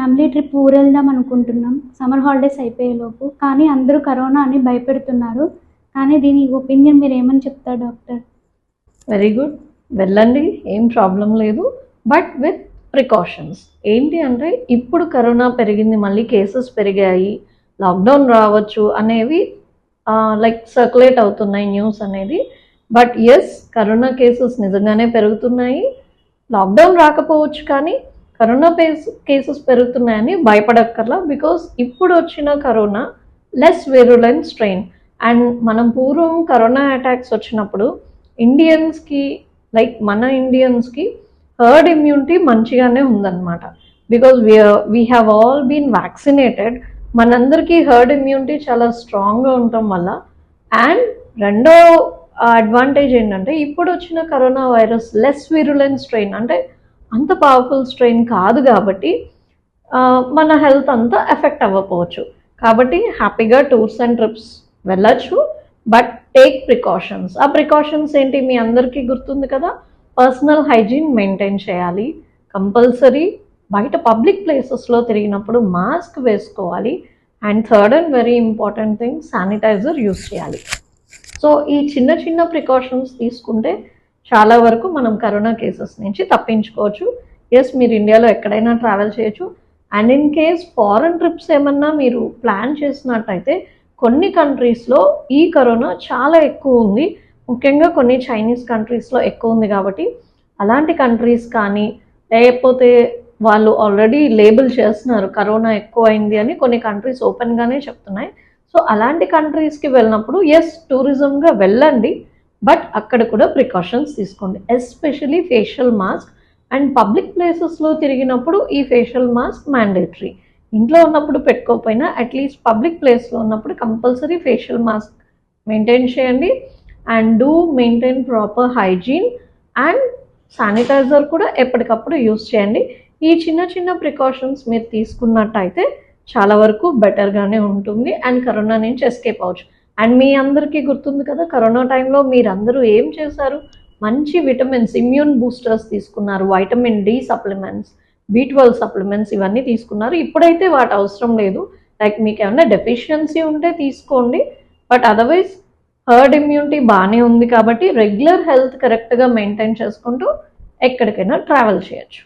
Family trip ఊరు వెళ్దాం అనుకుంటున్నాం సమ్మర్ హాలిడేస్ అయిపోయేలోపు. కానీ అందరూ కరోనా అని భయపెడుతున్నారు. కానీ దీని ఒపీనియన్ మీరు ఏమని చెప్తారు డాక్టర్? వెరీ గుడ్, వెళ్ళండి, ఏం ప్రాబ్లం లేదు, బట్ విత్ ప్రికాషన్స్. ఏంటి అంటే ఇప్పుడు కరోనా పెరిగింది, మళ్ళీ కేసెస్ పెరిగాయి, లాక్డౌన్ రావచ్చు అనేవి లైక్ సర్క్యులేట్ అవుతున్నాయి న్యూస్ అనేది. బట్ ఎస్, కరోనా కేసెస్ నిజంగానే పెరుగుతున్నాయి. లాక్డౌన్ రాకపోవచ్చు కానీ కరోనా కేసెస్ పెరుగుతున్నాయని భయపడక్కర్లా. బికాస్ ఇప్పుడు వచ్చిన కరోనా లెస్ వెరులెంట్ స్ట్రెయిన్. అండ్ మనం పూర్వం కరోనా అటాక్స్ వచ్చినప్పుడు ఇండియన్స్కి, లైక్ మన ఇండియన్స్కి హర్డ్ ఇమ్యూనిటీ మంచిగానే ఉందన్నమాట. Because we have all been vaccinated. మనందరికీ హర్డ్ ఇమ్యూనిటీ చాలా స్ట్రాంగ్గా ఉండటం వల్ల. అండ్ రెండో అడ్వాంటేజ్ ఏంటంటే ఇప్పుడు వచ్చిన corona virus less virulent strain, అంటే అంత పవర్ఫుల్ స్ట్రెయిన్ కాదు కాబట్టి మన హెల్త్ అంతా ఎఫెక్ట్ అవ్వకపోవచ్చు. కాబట్టి హ్యాపీగా టూర్స్ అండ్ ట్రిప్స్ వెళ్ళచ్చు, బట్ టేక్ ప్రికాషన్స్. ఆ ప్రికాషన్స్ ఏంటి మీ అందరికీ గుర్తుంది కదా. పర్సనల్ హైజీన్ మెయింటైన్ చేయాలి కంపల్సరీ. బయట పబ్లిక్ ప్లేసెస్లో తిరిగినప్పుడు మాస్క్ వేసుకోవాలి. And third and very important thing, sanitiser use చేయాలి. సో ఈ చిన్న చిన్న ప్రికాషన్స్ తీసుకుంటే చాలా వరకు మనం కరోనా కేసెస్ నుంచి తప్పించుకోవచ్చు. ఎస్, మీరు ఇండియాలో ఎక్కడైనా ట్రావెల్ చేయొచ్చు. And in case foreign trips ఏమన్నా మీరు ప్లాన్ చేసినట్టయితే కొన్ని కంట్రీస్లో ఈ కరోనా చాలా ఎక్కువ ఉంది. ముఖ్యంగా కొన్ని చైనీస్ కంట్రీస్లో ఎక్కువ ఉంది కాబట్టి అలాంటి కంట్రీస్ కానీ, లేకపోతే వాళ్ళు ఆల్రెడీ లేబుల్ చేస్తున్నారు కరోనా ఎక్కువ అయింది అని, కొన్ని కంట్రీస్ ఓపెన్గానే చెప్తున్నాయి. సో అలాంటి కంట్రీస్కి వెళ్ళినప్పుడు ఎస్, టూరిజంగా వెళ్ళండి, బట్ అక్కడ కూడా ప్రికాషన్స్ తీసుకోండి. Especially facial mask. And public ప్లేసెస్లో తిరిగినప్పుడు ఈ ఫేషియల్ మాస్క్ మ్యాండేటరీ. ఇంట్లో ఉన్నప్పుడు పెట్టుకోకపోయినా అట్లీస్ట్ పబ్లిక్ ప్లేస్లో ఉన్నప్పుడు కంపల్సరీ ఫేషియల్ మాస్క్ మెయింటైన్ చేయండి. And do maintain proper hygiene. And sanitiser కూడా ఎప్పటికప్పుడు యూస్ చేయండి. ఈ చిన్న చిన్న ప్రికాషన్స్ మీరు తీసుకున్నట్టయితే చాలా వరకు బెటర్గానే ఉంటుంది అండ్ కరోనా నుంచి ఎస్కేప్ అవ్వచ్చు. అండ్ మీ అందరికీ గుర్తుంది కదా, కరోనా టైంలో మీరందరూ ఏం చేశారు? మంచి విటమిన్స్, ఇమ్యూన్ బూస్టర్స్ తీసుకున్నారు, vitamin D supplements, B12 supplements, ఇవన్నీ తీసుకున్నారు. ఇప్పుడైతే వాటి అవసరం లేదు. లైక్ మీకు ఏమైనా డెఫిషియన్సీ ఉంటే తీసుకోండి, బట్ అదర్వైజ్ హర్డ్ ఇమ్యూనిటీ బాగానే ఉంది కాబట్టి రెగ్యులర్ హెల్త్ కరెక్ట్గా మెయింటైన్ చేసుకుంటూ ఎక్కడికైనా ట్రావెల్ చేయొచ్చు.